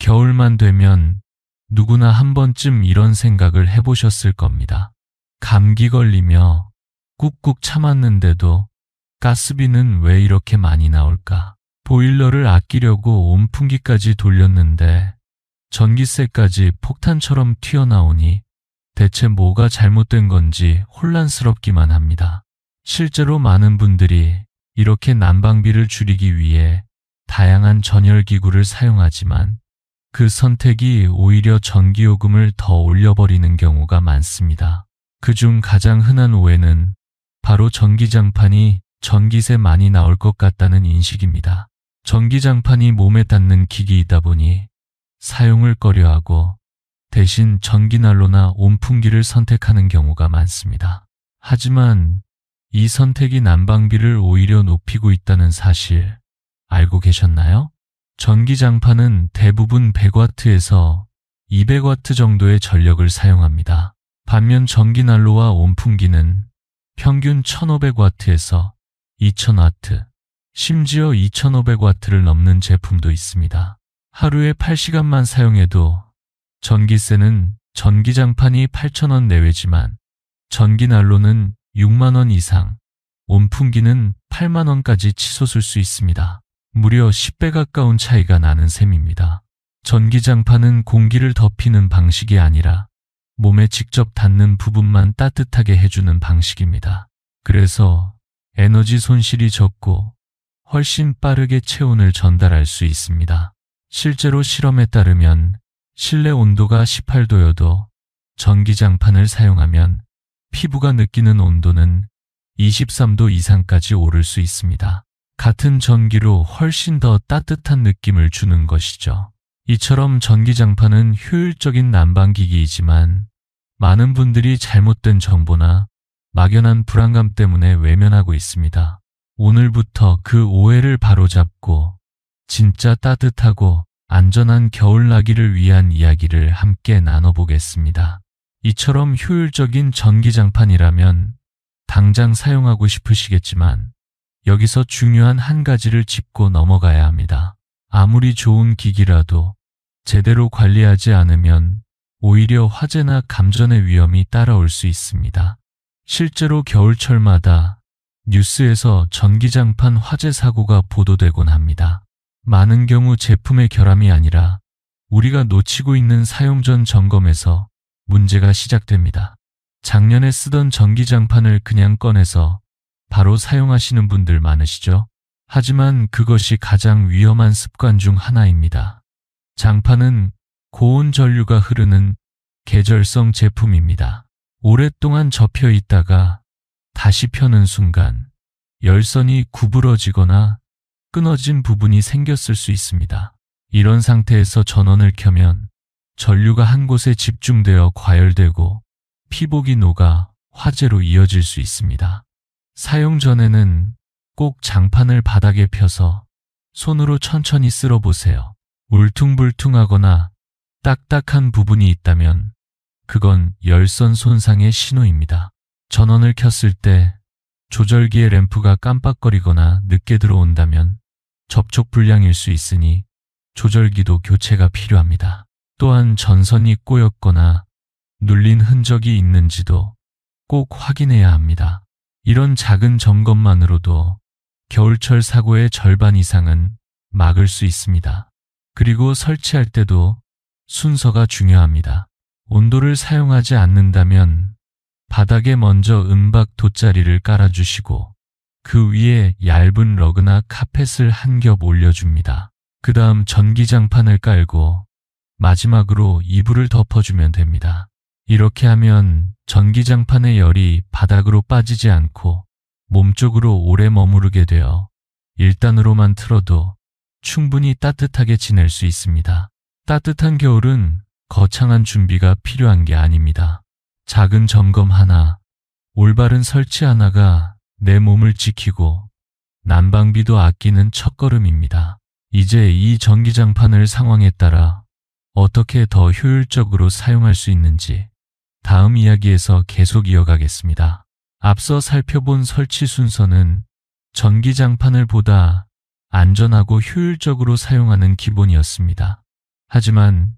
겨울만 되면 누구나 한 번쯤 이런 생각을 해보셨을 겁니다. 감기 걸리며 꾹꾹 참았는데도 가스비는 왜 이렇게 많이 나올까? 보일러를 아끼려고 온풍기까지 돌렸는데 전기세까지 폭탄처럼 튀어나오니 대체 뭐가 잘못된 건지 혼란스럽기만 합니다. 실제로 많은 분들이 이렇게 난방비를 줄이기 위해 다양한 전열기구를 사용하지만 그 선택이 오히려 전기요금을 더 올려버리는 경우가 많습니다. 그중 가장 흔한 오해는 바로 전기장판이 전기세 많이 나올 것 같다는 인식입니다. 전기장판이 몸에 닿는 기기이다 보니 사용을 꺼려하고 대신 전기난로나 온풍기를 선택하는 경우가 많습니다. 하지만 이 선택이 난방비를 오히려 높이고 있다는 사실 알고 계셨나요? 전기장판은 대부분 100W에서 200W 정도의 전력을 사용합니다. 반면 전기난로와 온풍기는 평균 1500W에서 2000W, 심지어 2500W를 넘는 제품도 있습니다. 하루에 8시간만 사용해도 전기세는 전기장판이 8,000원 내외지만 전기난로는 6만원 이상, 온풍기는 8만원까지 치솟을 수 있습니다. 무려 10배 가까운 차이가 나는 셈입니다. 전기장판은 공기를 덮이는 방식이 아니라 몸에 직접 닿는 부분만 따뜻하게 해주는 방식입니다. 그래서 에너지 손실이 적고 훨씬 빠르게 체온을 전달할 수 있습니다. 실제로 실험에 따르면 실내 온도가 18도여도 전기장판을 사용하면 피부가 느끼는 온도는 23도 이상까지 오를 수 있습니다. 같은 전기로 훨씬 더 따뜻한 느낌을 주는 것이죠. 이처럼 전기장판은 효율적인 난방기기이지만 많은 분들이 잘못된 정보나 막연한 불안감 때문에 외면하고 있습니다. 오늘부터 그 오해를 바로잡고 진짜 따뜻하고 안전한 겨울나기를 위한 이야기를 함께 나눠보겠습니다. 이처럼 효율적인 전기장판이라면 당장 사용하고 싶으시겠지만 여기서 중요한 한 가지를 짚고 넘어가야 합니다. 아무리 좋은 기기라도 제대로 관리하지 않으면 오히려 화재나 감전의 위험이 따라올 수 있습니다. 실제로 겨울철마다 뉴스에서 전기장판 화재 사고가 보도되곤 합니다. 많은 경우 제품의 결함이 아니라 우리가 놓치고 있는 사용 전 점검에서 문제가 시작됩니다. 작년에 쓰던 전기장판을 그냥 꺼내서 바로 사용하시는 분들 많으시죠? 하지만 그것이 가장 위험한 습관 중 하나입니다. 장판은 고온 전류가 흐르는 계절성 제품입니다. 오랫동안 접혀 있다가 다시 펴는 순간 열선이 구부러지거나 끊어진 부분이 생겼을 수 있습니다. 이런 상태에서 전원을 켜면 전류가 한 곳에 집중되어 과열되고 피복이 녹아 화재로 이어질 수 있습니다. 사용 전에는 꼭 장판을 바닥에 펴서 손으로 천천히 쓸어보세요. 울퉁불퉁하거나 딱딱한 부분이 있다면 그건 열선 손상의 신호입니다. 전원을 켰을 때 조절기의 램프가 깜빡거리거나 늦게 들어온다면 접촉 불량일 수 있으니 조절기도 교체가 필요합니다. 또한 전선이 꼬였거나 눌린 흔적이 있는지도 꼭 확인해야 합니다. 이런 작은 점검만으로도 겨울철 사고의 절반 이상은 막을 수 있습니다. 그리고 설치할 때도 순서가 중요합니다. 온도를 사용하지 않는다면 바닥에 먼저 은박 돗자리를 깔아주시고 그 위에 얇은 러그나 카펫을 한 겹 올려줍니다. 그 다음 전기장판을 깔고 마지막으로 이불을 덮어주면 됩니다. 이렇게 하면 전기장판의 열이 바닥으로 빠지지 않고 몸쪽으로 오래 머무르게 되어 1단으로만 틀어도 충분히 따뜻하게 지낼 수 있습니다. 따뜻한 겨울은 거창한 준비가 필요한 게 아닙니다. 작은 점검 하나, 올바른 설치 하나가 내 몸을 지키고 난방비도 아끼는 첫걸음입니다. 이제 이 전기장판을 상황에 따라 어떻게 더 효율적으로 사용할 수 있는지 다음 이야기에서 계속 이어가겠습니다. 앞서 살펴본 설치 순서는 전기장판을 보다 안전하고 효율적으로 사용하는 기본이었습니다. 하지만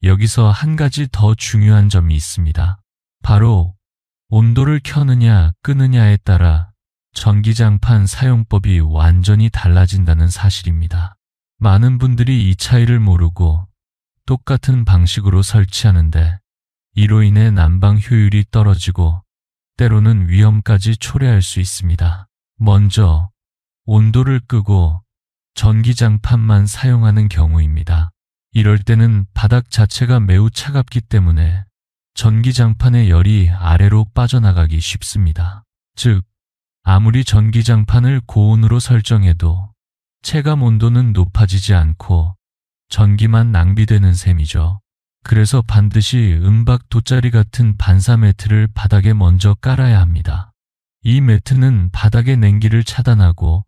여기서 한 가지 더 중요한 점이 있습니다. 바로 온도를 켜느냐 끄느냐에 따라 전기장판 사용법이 완전히 달라진다는 사실입니다. 많은 분들이 이 차이를 모르고 똑같은 방식으로 설치하는데 이로 인해 난방 효율이 떨어지고 때로는 위험까지 초래할 수 있습니다. 먼저 온도를 끄고 전기장판만 사용하는 경우입니다. 이럴 때는 바닥 자체가 매우 차갑기 때문에 전기장판의 열이 아래로 빠져나가기 쉽습니다. 즉, 아무리 전기장판을 고온으로 설정해도 체감 온도는 높아지지 않고 전기만 낭비되는 셈이죠. 그래서 반드시 은박 돗자리 같은 반사 매트를 바닥에 먼저 깔아야 합니다. 이 매트는 바닥의 냉기를 차단하고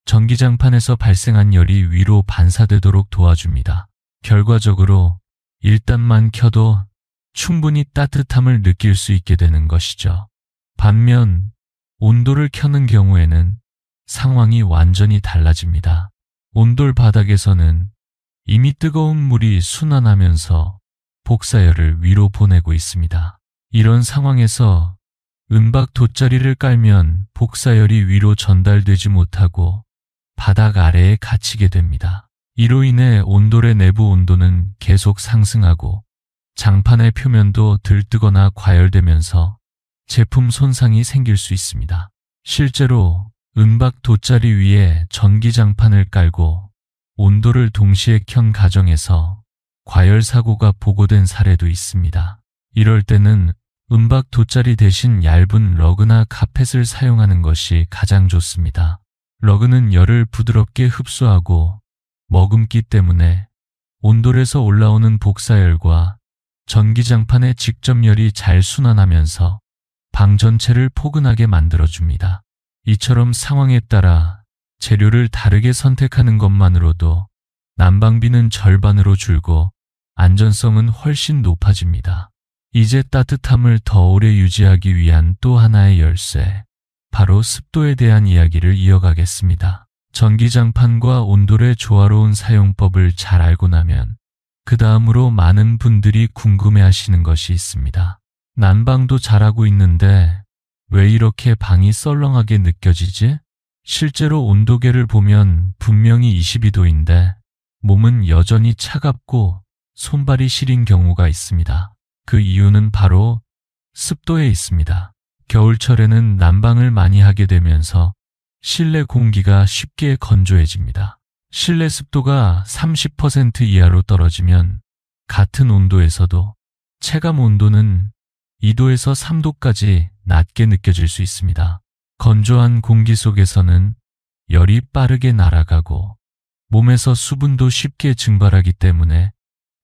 전기장판에서 발생한 열이 위로 반사되도록 도와줍니다. 결과적으로 1단만 켜도 충분히 따뜻함을 느낄 수 있게 되는 것이죠. 반면 온돌을 켜는 경우에는 상황이 완전히 달라집니다. 온돌 바닥에서는 이미 뜨거운 물이 순환하면서 복사열을 위로 보내고 있습니다. 이런 상황에서 은박 돗자리를 깔면 복사열이 위로 전달되지 못하고 바닥 아래에 갇히게 됩니다. 이로 인해 온돌의 내부 온도는 계속 상승하고 장판의 표면도 들뜨거나 과열되면서 제품 손상이 생길 수 있습니다. 실제로 은박 돗자리 위에 전기장판을 깔고 온도를 동시에 켠 가정에서 과열 사고가 보고된 사례도 있습니다. 이럴 때는 은박 돗자리 대신 얇은 러그나 카펫을 사용하는 것이 가장 좋습니다. 러그는 열을 부드럽게 흡수하고 머금기 때문에 온돌에서 올라오는 복사열과 전기장판의 직접열이 잘 순환하면서 방 전체를 포근하게 만들어줍니다. 이처럼 상황에 따라 재료를 다르게 선택하는 것만으로도 난방비는 절반으로 줄고 안전성은 훨씬 높아집니다. 이제 따뜻함을 더 오래 유지하기 위한 또 하나의 열쇠, 바로 습도에 대한 이야기를 이어가겠습니다. 전기장판과 온돌의 조화로운 사용법을 잘 알고 나면 그 다음으로 많은 분들이 궁금해하시는 것이 있습니다. 난방도 잘하고 있는데 왜 이렇게 방이 썰렁하게 느껴지지? 실제로 온도계를 보면 분명히 22도인데 몸은 여전히 차갑고 손발이 시린 경우가 있습니다. 그 이유는 바로 습도에 있습니다. 겨울철에는 난방을 많이 하게 되면서 실내 공기가 쉽게 건조해집니다. 실내 습도가 30% 이하로 떨어지면 같은 온도에서도 체감 온도는 2도에서 3도까지 낮게 느껴질 수 있습니다. 건조한 공기 속에서는 열이 빠르게 날아가고 몸에서 수분도 쉽게 증발하기 때문에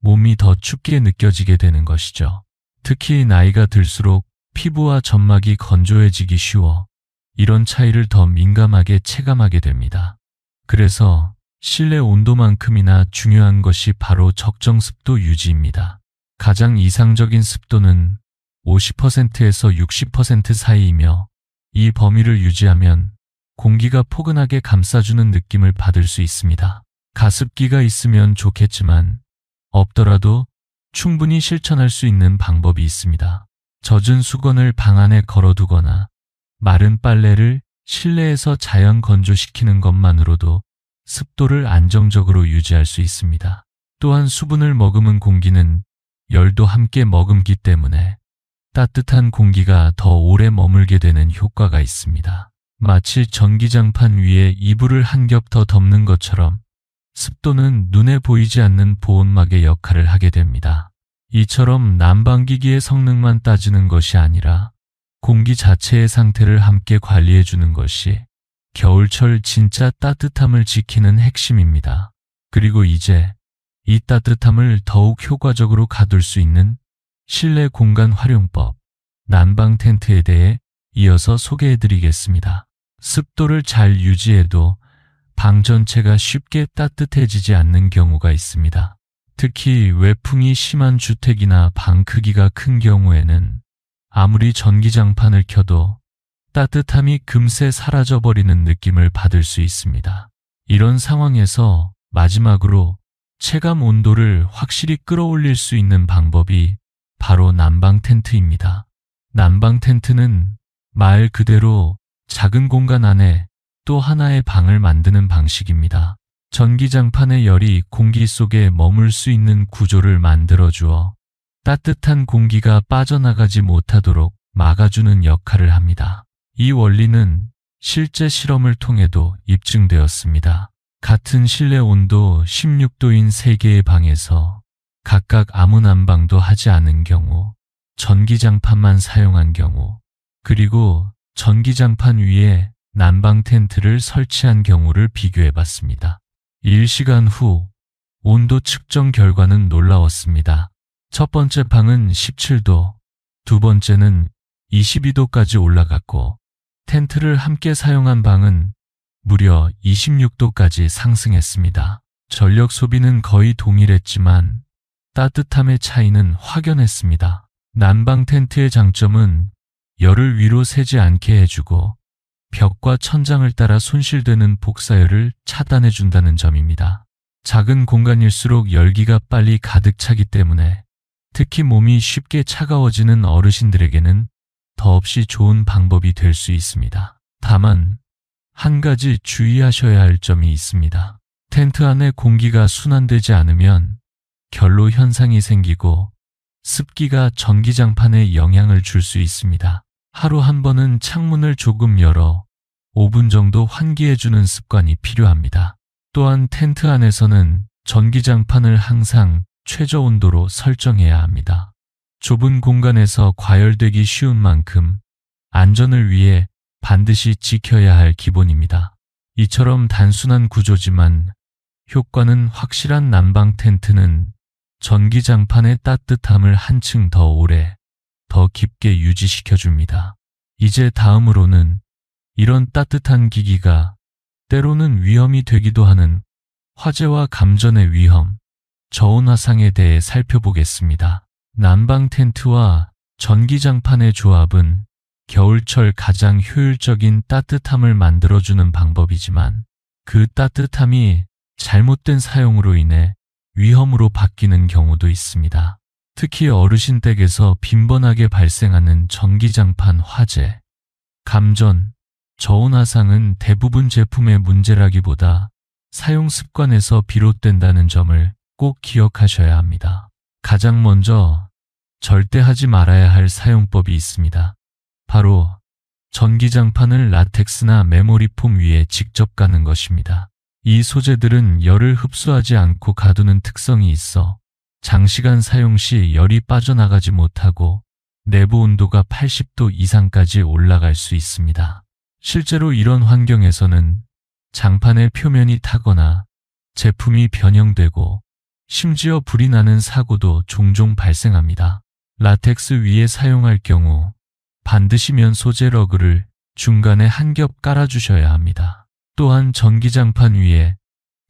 몸이 더 춥게 느껴지게 되는 것이죠. 특히 나이가 들수록 피부와 점막이 건조해지기 쉬워 이런 차이를 더 민감하게 체감하게 됩니다. 그래서 실내 온도만큼이나 중요한 것이 바로 적정 습도 유지입니다. 가장 이상적인 습도는 50%에서 60% 사이이며 이 범위를 유지하면 공기가 포근하게 감싸주는 느낌을 받을 수 있습니다. 가습기가 있으면 좋겠지만 없더라도 충분히 실천할 수 있는 방법이 있습니다. 젖은 수건을 방 안에 걸어두거나 마른 빨래를 실내에서 자연 건조시키는 것만으로도 습도를 안정적으로 유지할 수 있습니다. 또한 수분을 머금은 공기는 열도 함께 머금기 때문에 따뜻한 공기가 더 오래 머물게 되는 효과가 있습니다. 마치 전기장판 위에 이불을 한 겹 더 덮는 것처럼 습도는 눈에 보이지 않는 보온막의 역할을 하게 됩니다. 이처럼 난방기기의 성능만 따지는 것이 아니라 공기 자체의 상태를 함께 관리해 주는 것이 겨울철 진짜 따뜻함을 지키는 핵심입니다. 그리고 이제 이 따뜻함을 더욱 효과적으로 가둘 수 있는 실내 공간 활용법, 난방 텐트에 대해 이어서 소개해 드리겠습니다. 습도를 잘 유지해도 방 전체가 쉽게 따뜻해지지 않는 경우가 있습니다. 특히 외풍이 심한 주택이나 방 크기가 큰 경우에는 아무리 전기장판을 켜도 따뜻함이 금세 사라져버리는 느낌을 받을 수 있습니다. 이런 상황에서 마지막으로 체감 온도를 확실히 끌어올릴 수 있는 방법이 바로 난방 텐트입니다. 난방 텐트는 말 그대로 작은 공간 안에 또 하나의 방을 만드는 방식입니다. 전기장판의 열이 공기 속에 머물 수 있는 구조를 만들어주어 따뜻한 공기가 빠져나가지 못하도록 막아주는 역할을 합니다. 이 원리는 실제 실험을 통해도 입증되었습니다. 같은 실내 온도 16도인 3개의 방에서 각각 아무 난방도 하지 않은 경우, 전기장판만 사용한 경우, 그리고 전기장판 위에 난방 텐트를 설치한 경우를 비교해봤습니다. 1시간 후 온도 측정 결과는 놀라웠습니다. 첫 번째 방은 17도, 두 번째는 22도까지 올라갔고, 텐트를 함께 사용한 방은 무려 26도까지 상승했습니다. 전력 소비는 거의 동일했지만 따뜻함의 차이는 확연했습니다. 난방 텐트의 장점은 열을 위로 새지 않게 해주고 벽과 천장을 따라 손실되는 복사열을 차단해준다는 점입니다. 작은 공간일수록 열기가 빨리 가득 차기 때문에 특히 몸이 쉽게 차가워지는 어르신들에게는 더없이 좋은 방법이 될 수 있습니다. 다만 한 가지 주의하셔야 할 점이 있습니다. 텐트 안에 공기가 순환되지 않으면 결로 현상이 생기고 습기가 전기장판에 영향을 줄 수 있습니다. 하루 한 번은 창문을 조금 열어 5분 정도 환기해주는 습관이 필요합니다. 또한 텐트 안에서는 전기장판을 항상 최저 온도로 설정해야 합니다. 좁은 공간에서 과열되기 쉬운 만큼 안전을 위해 반드시 지켜야 할 기본입니다. 이처럼 단순한 구조지만 효과는 확실한 난방 텐트는 전기장판의 따뜻함을 한층 더 오래, 더 깊게 유지시켜줍니다. 이제 다음으로는 이런 따뜻한 기기가 때로는 위험이 되기도 하는 화재와 감전의 위험, 저온 화상에 대해 살펴보겠습니다. 난방 텐트와 전기장판의 조합은 겨울철 가장 효율적인 따뜻함을 만들어주는 방법이지만 그 따뜻함이 잘못된 사용으로 인해 위험으로 바뀌는 경우도 있습니다. 특히 어르신 댁에서 빈번하게 발생하는 전기장판 화재, 감전, 저온 화상은 대부분 제품의 문제라기보다 사용 습관에서 비롯된다는 점을 꼭 기억하셔야 합니다. 가장 먼저 절대 하지 말아야 할 사용법이 있습니다. 바로 전기장판을 라텍스나 메모리폼 위에 직접 가는 것입니다. 이 소재들은 열을 흡수하지 않고 가두는 특성이 있어 장시간 사용 시 열이 빠져나가지 못하고 내부 온도가 80도 이상까지 올라갈 수 있습니다. 실제로 이런 환경에서는 장판의 표면이 타거나 제품이 변형되고 심지어 불이 나는 사고도 종종 발생합니다. 라텍스 위에 사용할 경우 반드시 면 소재 러그를 중간에 한 겹 깔아주셔야 합니다. 또한 전기장판 위에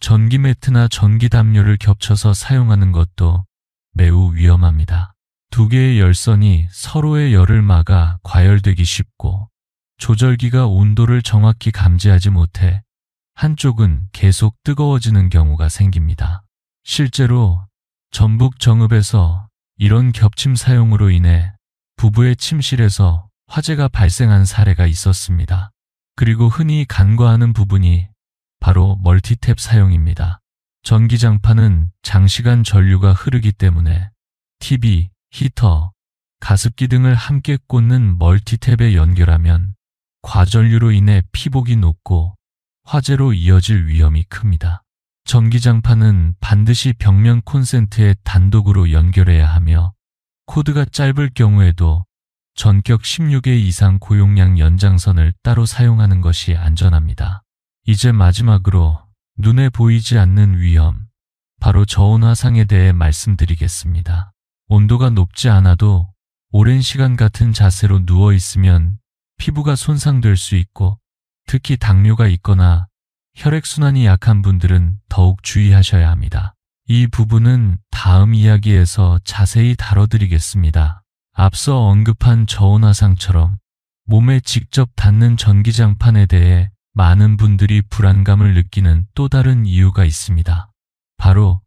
전기 매트나 전기 담요를 겹쳐서 사용하는 것도 매우 위험합니다. 두 개의 열선이 서로의 열을 막아 과열되기 쉽고 조절기가 온도를 정확히 감지하지 못해 한쪽은 계속 뜨거워지는 경우가 생깁니다. 실제로 전북 정읍에서 이런 겹침 사용으로 인해 부부의 침실에서 화재가 발생한 사례가 있었습니다. 그리고 흔히 간과하는 부분이 바로 멀티탭 사용입니다. 전기장판은 장시간 전류가 흐르기 때문에 TV, 히터, 가습기 등을 함께 꽂는 멀티탭에 연결하면 과전류로 인해 피복이 높고 화재로 이어질 위험이 큽니다. 전기장판은 반드시 벽면 콘센트에 단독으로 연결해야 하며 코드가 짧을 경우에도 전격 16회 이상 고용량 연장선을 따로 사용하는 것이 안전합니다. 이제 마지막으로 눈에 보이지 않는 위험, 바로 저온 화상에 대해 말씀드리겠습니다. 온도가 높지 않아도 오랜 시간 같은 자세로 누워 있으면 피부가 손상될 수 있고 특히 당뇨가 있거나 혈액순환이 약한 분들은 더욱 주의하셔야 합니다. 이 부분은 다음 이야기에서 자세히 다뤄드리겠습니다. 앞서 언급한 저온 화상처럼 몸에 직접 닿는 전기장판에 대해 많은 분들이 불안감을 느끼는 또 다른 이유가 있습니다. 바로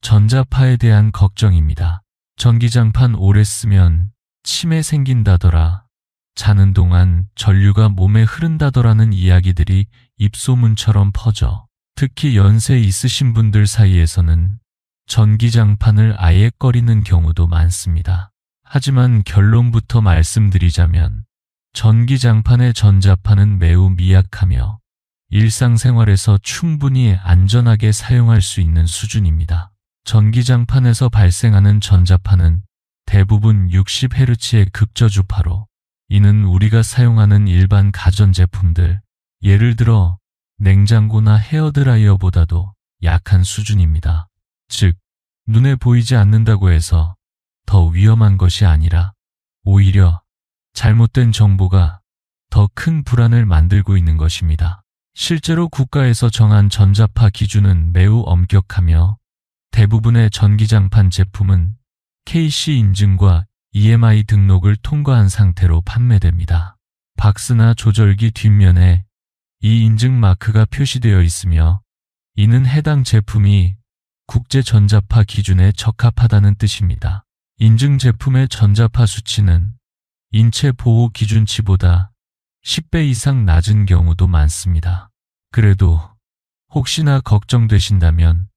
전자파에 대한 걱정입니다. 전기장판 오래 쓰면 치매 생긴다더라. 자는 동안 전류가 몸에 흐른다더라는 이야기들이 입소문처럼 퍼져 특히 연세 있으신 분들 사이에서는 전기장판을 아예 꺼리는 경우도 많습니다. 하지만 결론부터 말씀드리자면 전기장판의 전자파는 매우 미약하며 일상생활에서 충분히 안전하게 사용할 수 있는 수준입니다. 전기장판에서 발생하는 전자파는 대부분 60Hz의 극저주파로 이는 우리가 사용하는 일반 가전제품들, 예를 들어 냉장고나 헤어드라이어보다도 약한 수준입니다. 즉, 눈에 보이지 않는다고 해서 더 위험한 것이 아니라 오히려 잘못된 정보가 더 큰 불안을 만들고 있는 것입니다. 실제로 국가에서 정한 전자파 기준은 매우 엄격하며 대부분의 전기장판 제품은 KC 인증과 EMI 등록을 통과한 상태로 판매됩니다. 박스나 조절기 뒷면에 이 인증 마크가 표시되어 있으며 이는 해당 제품이 국제 전자파 기준에 적합하다는 뜻입니다. 인증 제품의 전자파 수치는 인체 보호 기준치보다 10배 이상 낮은 경우도 많습니다. 그래도 혹시나 걱정되신다면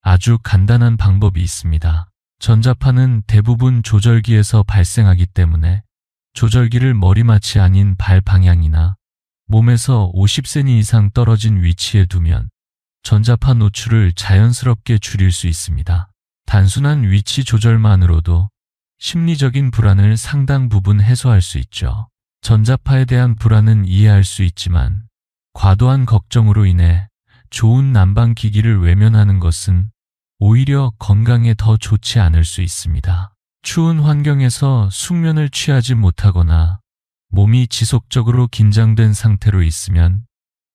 아주 간단한 방법이 있습니다. 전자파는 대부분 조절기에서 발생하기 때문에 조절기를 머리맡이 아닌 발 방향이나 몸에서 50cm 이상 떨어진 위치에 두면 전자파 노출을 자연스럽게 줄일 수 있습니다. 단순한 위치 조절만으로도 심리적인 불안을 상당 부분 해소할 수 있죠. 전자파에 대한 불안은 이해할 수 있지만 과도한 걱정으로 인해 좋은 난방 기기를 외면하는 것은 오히려 건강에 더 좋지 않을 수 있습니다. 추운 환경에서 숙면을 취하지 못하거나 몸이 지속적으로 긴장된 상태로 있으면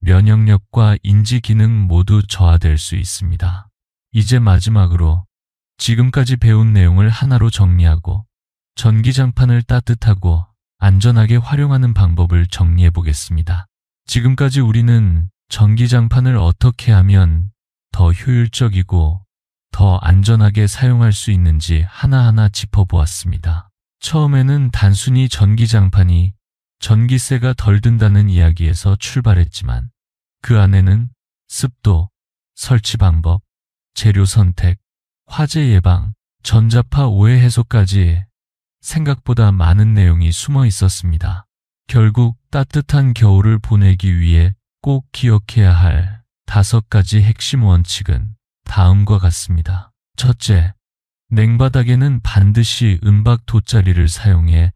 면역력과 인지 기능 모두 저하될 수 있습니다. 이제 마지막으로 지금까지 배운 내용을 하나로 정리하고 전기장판을 따뜻하고 안전하게 활용하는 방법을 정리해 보겠습니다. 지금까지 우리는 전기장판을 어떻게 하면 더 효율적이고 더 안전하게 사용할 수 있는지 하나하나 짚어보았습니다. 처음에는 단순히 전기장판이 전기세가 덜 든다는 이야기에서 출발했지만 그 안에는 습도, 설치 방법, 재료 선택, 화재 예방, 전자파 오해 해소까지 생각보다 많은 내용이 숨어 있었습니다. 결국 따뜻한 겨울을 보내기 위해 꼭 기억해야 할 5가지 핵심 원칙은 다음과 같습니다. 첫째, 냉바닥에는 반드시 은박 돗자리를 사용해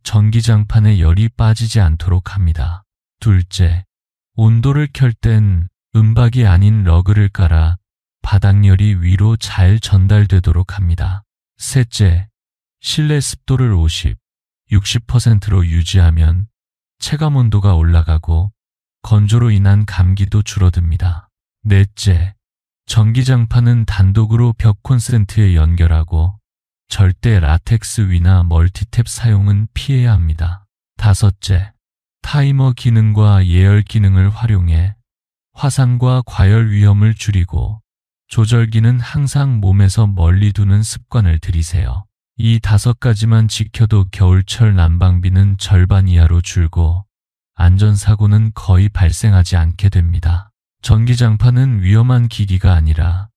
전기장판에 열이 빠지지 않도록 합니다. 둘째, 온도를 켤 땐 은박이 아닌 러그를 깔아 바닥열이 위로 잘 전달되도록 합니다. 셋째, 실내 습도를 50, 60%로 유지하면 체감 온도가 올라가고 건조로 인한 감기도 줄어듭니다. 넷째, 전기장판은 단독으로 벽 콘센트에 연결하고 절대 라텍스 위나 멀티탭 사용은 피해야 합니다. 다섯째, 타이머 기능과 예열 기능을 활용해 화상과 과열 위험을 줄이고 조절기는 항상 몸에서 멀리 두는 습관을 들이세요. 이 5가지만 지켜도 겨울철 난방비는 절반 이하로 줄고 안전사고는 거의 발생하지 않게 됩니다. 전기장판은 위험한 기기가 아니라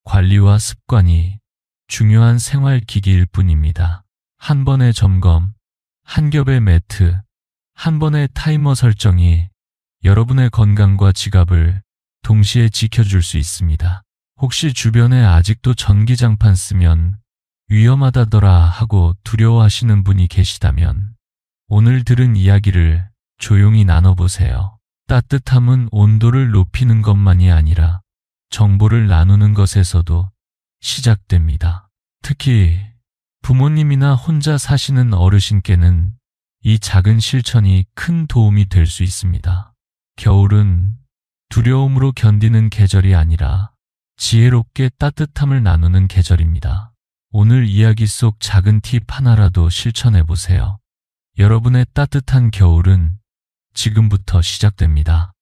관리와 습관이 중요한 생활기기일 뿐입니다. 한 번의 점검, 한 겹의 매트, 한 번의 타이머 설정이 여러분의 건강과 지갑을 동시에 지켜줄 수 있습니다. 혹시 주변에 아직도 전기장판 쓰면 위험하다더라 하고 두려워하시는 분이 계시다면 오늘 들은 이야기를 조용히 나눠보세요. 따뜻함은 온도를 높이는 것만이 아니라 정보를 나누는 것에서도 시작됩니다. 특히 부모님이나 혼자 사시는 어르신께는 이 작은 실천이 큰 도움이 될 수 있습니다. 겨울은 두려움으로 견디는 계절이 아니라 지혜롭게 따뜻함을 나누는 계절입니다. 오늘 이야기 속 작은 팁 하나라도 실천해 보세요. 여러분의 따뜻한 겨울은 지금부터 시작됩니다.